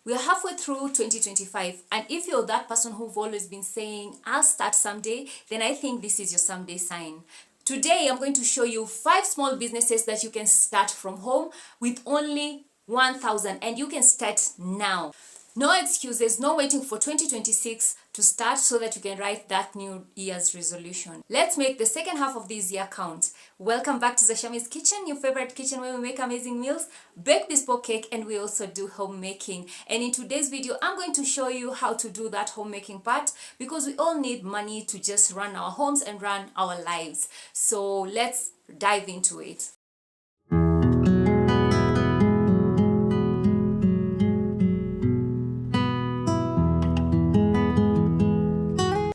We are halfway through 2025, and if you're that person who've always been saying, I'll start someday, then I think this is your someday sign. Today, I'm going to show you 5 small businesses that you can start from home with only 1,000, and you can start now. No excuses, no waiting for 2026 to start so that you can write that new year's resolution. Let's make the second half of this year count. Welcome back to Zashami's Kitchen, your favorite kitchen where we make amazing meals, bake bespoke cake, and we also do homemaking. And in today's video, I'm going to show you how to do that homemaking part because we all need money to just run our homes and run our lives. So let's dive into it.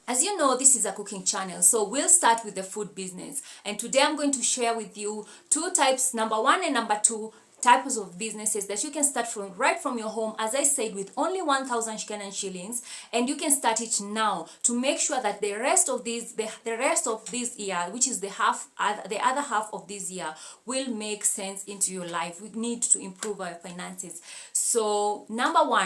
As you know, this is a cooking channel, so we'll start with the food business. And today I'm going to share with you two types, number one and number two types of businesses that you can start from right from your home, as I said, with only 1,000 Kenyan shillings, and you can start it now to make sure that the rest of this year, which is the other half of this year, will make sense into your life. We need to improve our finances. So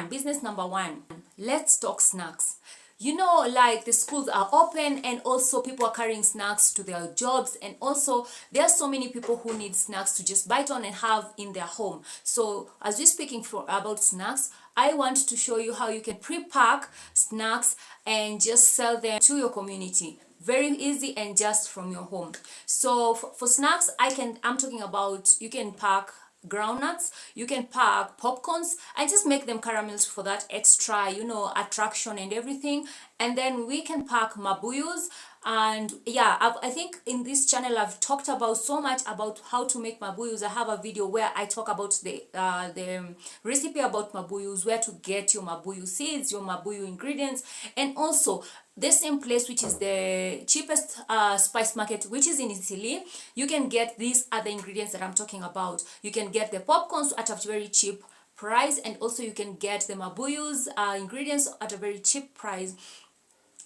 business number one, let's talk snacks. You know, like the schools are open and also people are carrying snacks to their jobs, and also there are so many people who need snacks to just bite on and have in their home. So as we're speaking about snacks, I want to show you how you can pre-pack snacks and just sell them to your community. Very easy and just from your home. So for snacks, I'm talking about, you can pack groundnuts, you can pack popcorns and just make them caramels for that extra, attraction and everything. And then we can pack mabuyus. And yeah, I think in this channel I've talked about so much about how to make mabuyus. I have a video where I talk about the recipe about mabuyus, where to get your mabuyu seeds, your mabuyu ingredients, and also the same place, which is the cheapest spice market, which is in Italy. You can get these other ingredients that I'm talking about. You can get the popcorns at a very cheap price, and also you can get the mabuyus ingredients at a very cheap price.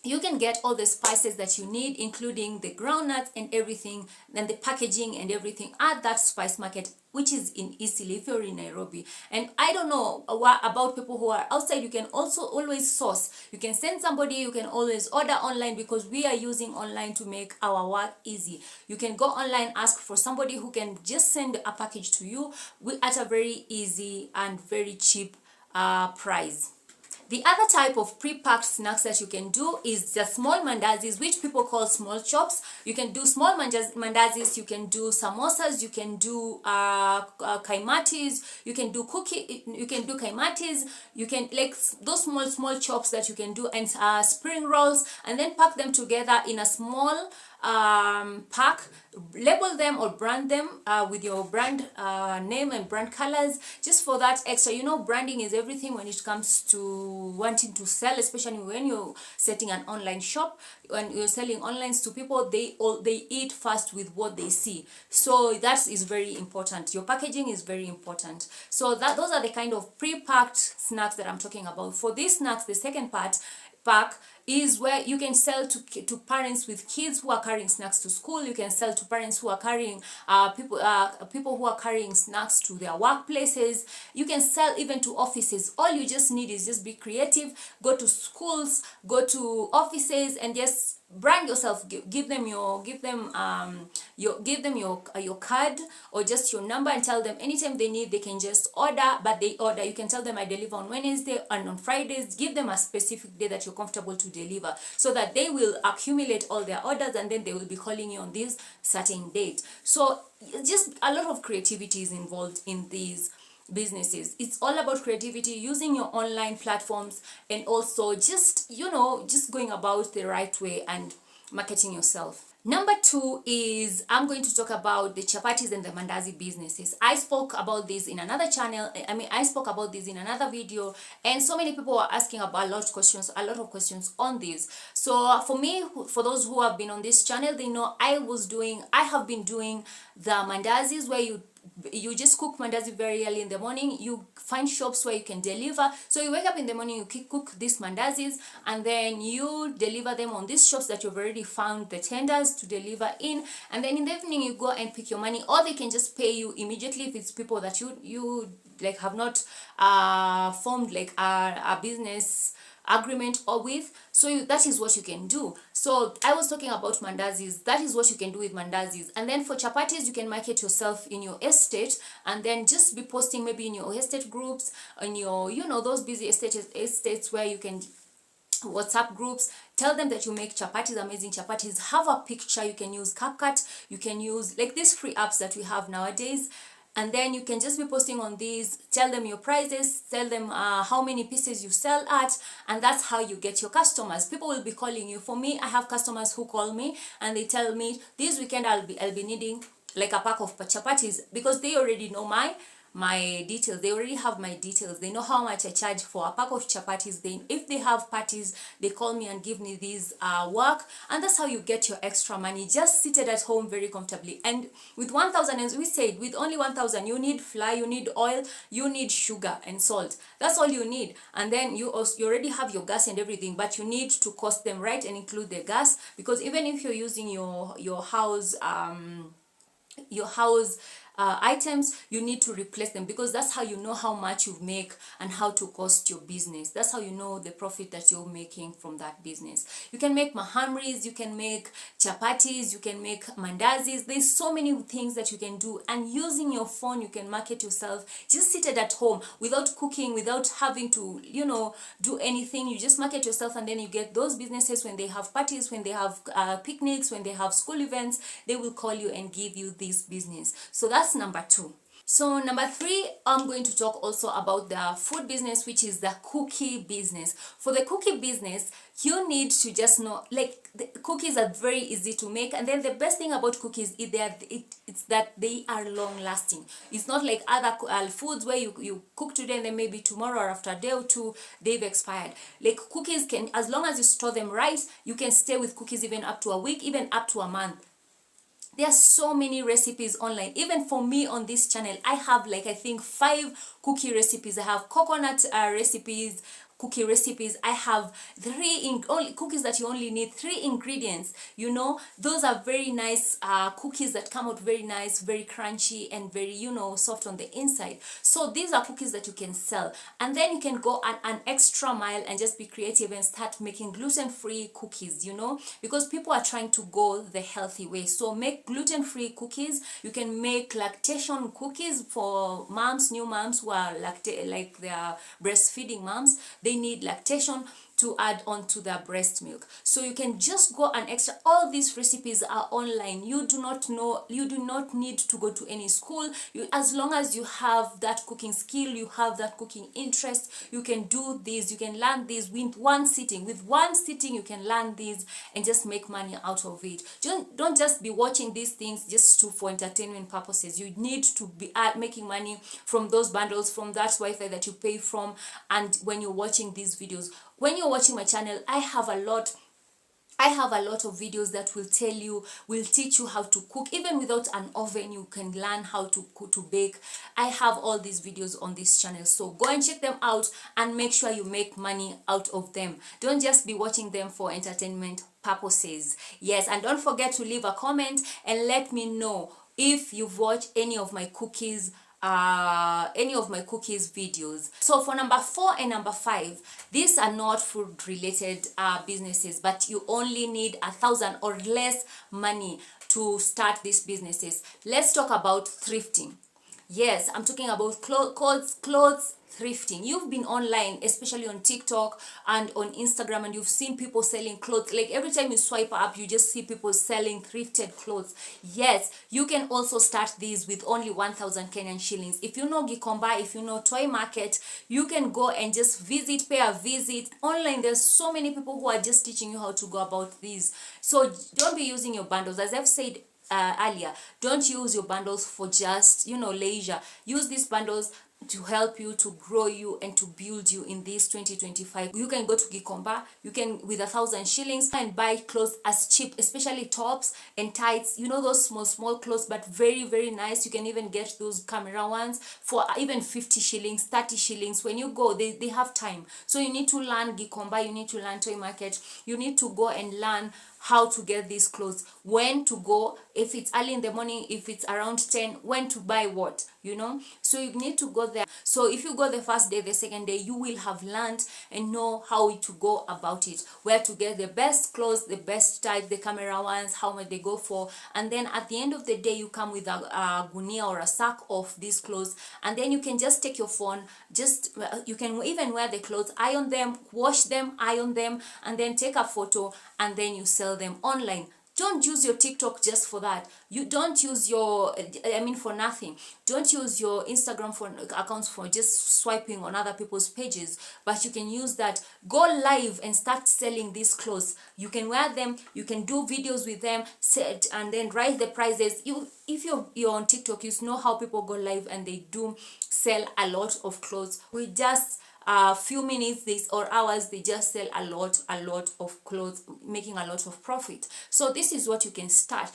You can get all the spices that you need, including the groundnuts and everything, and the packaging and everything at that spice market, which is in Eastleigh if you're in Nairobi. And I don't know about people who are outside. You can also always source. You can send somebody, you can always order online, because we are using online to make our work easy. You can go online, ask for somebody who can just send a package to you at a very easy and very cheap price. The other type of pre-packed snacks that you can do is the small mandazis, which people call small chops. You can do small mandazis, you can do samosas, you can do kaimatis, you can do kaimatis, you can like those small chops that you can do, and spring rolls, and then pack them together in a small pack, label them or brand them with your brand name and brand colors, just for that extra. Branding is everything when it comes to wanting to sell, especially when you're setting an online shop. When you're selling online to people, they eat fast with what they see. So that is very important. Your packaging is very important. So those are the kind of pre-packed snacks that I'm talking about. For these snacks, the second pack is where you can sell to parents with kids who are carrying snacks to school. You can sell to parents who are carrying people who are carrying snacks to their workplaces. You can sell even to offices. All you just need is just be creative. Go to schools, go to offices, and just brand yourself. Give them your card or just your number, and tell them anytime they need, they can just order. But they order, you can tell them I deliver on Wednesday and on Fridays. Give them a specific day that you're comfortable to deliver, so that they will accumulate all their orders, and then they will be calling you on this certain date. So just a lot of creativity is involved in these businesses. It's all about creativity, using your online platforms, and also just going about the right way and marketing yourself. Number two is, I'm going to talk about the chapatis and the mandazi businesses. I spoke about this in another channel. I spoke about this in another video, and so many people are asking about a lot of questions on this. So for me, for those who have been on this channel, they know I have been doing the mandazis, where you just cook mandazi very early in the morning. You find shops where you can deliver. So you wake up in the morning, you cook these mandazis, and then you deliver them on these shops that you've already found the tenders to deliver in. And then in the evening, you go and pick your money, or they can just pay you immediately if it's people that you formed like a business agreement or with. So that is what you can do. So I was talking about mandazis. That is what you can do with mandazis. And then for chapatis, you can market yourself in your estate, and then just be posting maybe in your estate groups, in your, those busy estates where you can WhatsApp groups. Tell them that you make chapatis, amazing chapatis. Have a picture. You can use CapCut. You can use like these free apps that we have nowadays. And then you can just be posting on these. Tell them your prices. Tell them how many pieces you sell at. And that's how you get your customers. People will be calling you. For me, I have customers who call me and they tell me, this weekend I'll be needing like a pack of chapatis, because they already know my details. They already have my details. They know how much I charge for a pack of chapatis. Then if they have parties, they call me and give me this work. And that's how you get your extra money, just seated at home very comfortably. And with 1,000, as we said, with only 1,000, you need flour, you need oil, you need sugar and salt. That's all you need. And then you already have your gas and everything, but you need to cost them right and include the gas, because even if you're using your house items, you need to replace them, because that's how you know how much you make and how to cost your business. That's how you know the profit that you're making from that business. You can make mahamris, you can make chapatis, you can make mandazis. There's so many things that you can do, and using your phone you can market yourself just seated at home without cooking, without having to do anything. You just market yourself, and then you get those businesses when they have parties, when they have picnics, when they have school events, they will call you and give you this business. So that's number 2. So number 3, I'm going to talk also about the food business, which is the cookie business. For the cookie business, you need to just know, like, the cookies are very easy to make, and then the best thing about cookies is it's that they are long lasting. It's not like other foods where you cook today and then maybe tomorrow or after a day or two they've expired. Like cookies can, as long as you store them right, you can stay with cookies even up to a week, even up to a month. There are so many recipes online. Even for me on this channel, I have like, I think 5 cookie recipes. I have coconut recipes, cookie recipes. I have 3 cookies that you only need 3 ingredients. Those are very nice cookies that come out very nice, very crunchy, and very soft on the inside. So these are cookies that you can sell, and then you can go an extra mile and just be creative and start making gluten-free cookies, because people are trying to go the healthy way. So make gluten-free cookies. You can make lactation cookies for moms, new moms who are like they are breastfeeding moms. They need lactation to add on to their breast milk. So you can just go an extra. All these recipes are online. You do not need to go to any school. As long as you have that cooking skill, you have that cooking interest, you can do this. You can learn this with one sitting. With one sitting, you can learn this and just make money out of it. Don't just be watching these things just for entertainment purposes. You need to be making money from those bundles, from that Wi-Fi that you pay from, and when you're watching these videos. When you're watching my channel, I have a lot of videos that will teach you how to cook. Even without an oven, you can learn how to bake. I have all these videos on this channel. So go and check them out and make sure you make money out of them. Don't just be watching them for entertainment purposes. Yes, and don't forget to leave a comment and let me know if you've watched any of my cookies videos. So for number 4 and number 5, these are not food related businesses, but you only need 1,000 or less money to start these businesses. Let's talk about thrifting. Yes, I'm talking about clothes thrifting. You've been online, especially on TikTok and on Instagram, and you've seen people selling clothes. Like every time you swipe up, you just see people selling thrifted clothes. Yes, you can also start these with only 1,000 Kenyan shillings. If you know Gikomba, if you know Toy Market, you can go and just pay a visit. Online, there's so many people who are just teaching you how to go about these. So don't be using your bundles. As I've said earlier, don't use your bundles for just leisure. Use these bundles to help you, to grow you, and to build you in this 2025. You can go to Gikomba, you can with 1,000 shillings and buy clothes as cheap, especially tops and tights, those small clothes, but very, very nice. You can even get those camera ones for even 50 shillings, 30 shillings. When you go, they have time. So you need to learn Gikomba, you need to learn Toy Market, you need to go and learn how to get these clothes, when to go, if it's early in the morning, if it's around 10, when to buy what, you know. So you need to go there. So if you go the first day, the second day, you will have learned and know how to go about it, where to get the best clothes, the best type, the camera ones, how much they go for. And then at the end of the day, you come with a gunia or a sack of these clothes, and then you can just take your phone, just you can even wear the clothes, iron them, wash them, iron them, and then take a photo, and then you sell them online. Don't use your TikTok just for that. You don't use your, for nothing. Don't use your Instagram for accounts for just swiping on other people's pages. But you can use that. Go live and start selling these clothes. You can wear them. You can do videos with them. Set and then write the prices. If you're on TikTok, you know how people go live and they do sell a lot of clothes. We just few minutes this or hours, they just sell a lot of clothes, making a lot of profit. So this is what you can start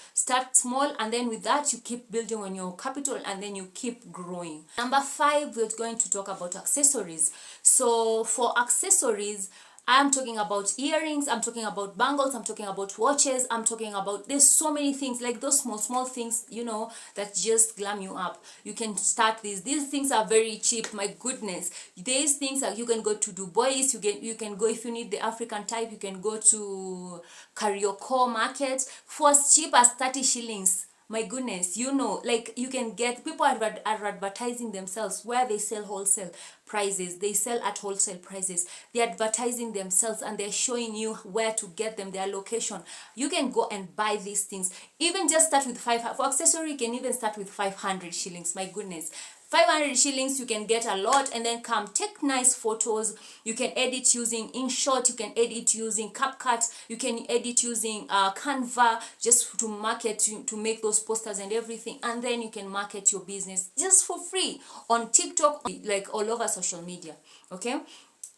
small, and then with that you keep building on your capital, and then you keep growing. Number 5, we're going to talk about accessories. So for accessories, I'm talking about earrings, I'm talking about bangles, I'm talking about watches, I'm talking about, there's so many things, like those small things, you know, that just glam you up. You can start these things are very cheap, my goodness. These things are, you can go to Dubois, you can go, if you need the African type, you can go to Karioko market for as cheap as 30 shillings. My goodness, you know, like you can get, people are advertising themselves where they sell wholesale prices. They sell at wholesale prices. They're advertising themselves and they're showing you where to get them, their location. You can go and buy these things. Even just start with 5, for accessory, you can even start with 500 shillings. My goodness. 500 shillings, you can get a lot, and then come take nice photos. You can edit using InShot, you can edit using CapCut, you can edit using Canva, just to market, to make those posters and everything, and then you can market your business just for free on TikTok, like all over social media, okay?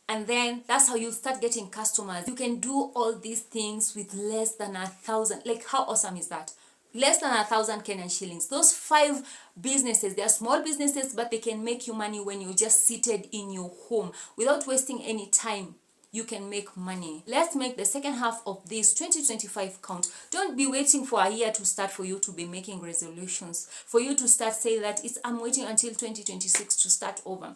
And then that's how you start getting customers. You can do all these things with less than 1,000. Like, how awesome is that? Less than 1,000 Kenyan shillings. Those 5 businesses, they are small businesses, but they can make you money when you're just seated in your home without wasting any time. You can make money. Let's make the second half of this 2025 count. Don't be waiting for a year to start for you to be making resolutions, for you to start saying that I'm waiting until 2026 to start over.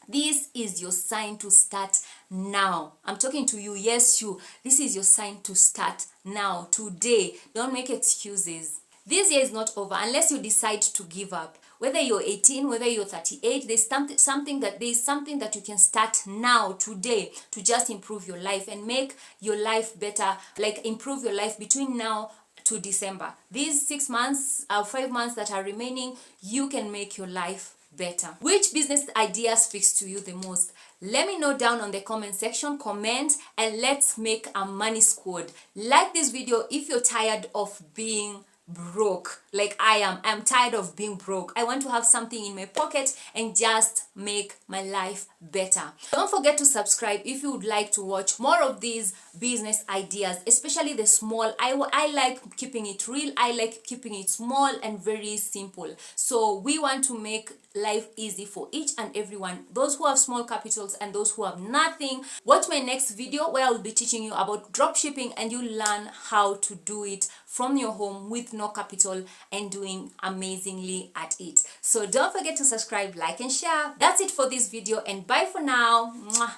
This is your sign to start now. I'm talking to you. Yes, you. This is your sign to start now, today. Don't make excuses. This year is not over unless you decide to give up. Whether you're 18, whether you're 38, there's something that you can start now, today, to just improve your life and make your life better. Like, improve your life between now to December. These 6 months, 5 months that are remaining, you can make your life better. Which business idea speaks to you the most? Let me know down on the comment section. Comment, and let's make a money squad. Like this video if you're tired of being broke like I am. I'm tired of being broke. I want to have something in my pocket and just make my life better. Don't forget to subscribe if you would like to watch more of these business ideas, especially the small. I like keeping it real. I like keeping it small and very simple. So we want to make life easy for each and everyone, those who have small capitals and those who have nothing. Watch my next video where I'll be teaching you about drop shipping, and you learn how to do it from your home with no capital and doing amazingly at it. So don't forget to subscribe, like, and share. That's it for this video, and bye for now. Mwah.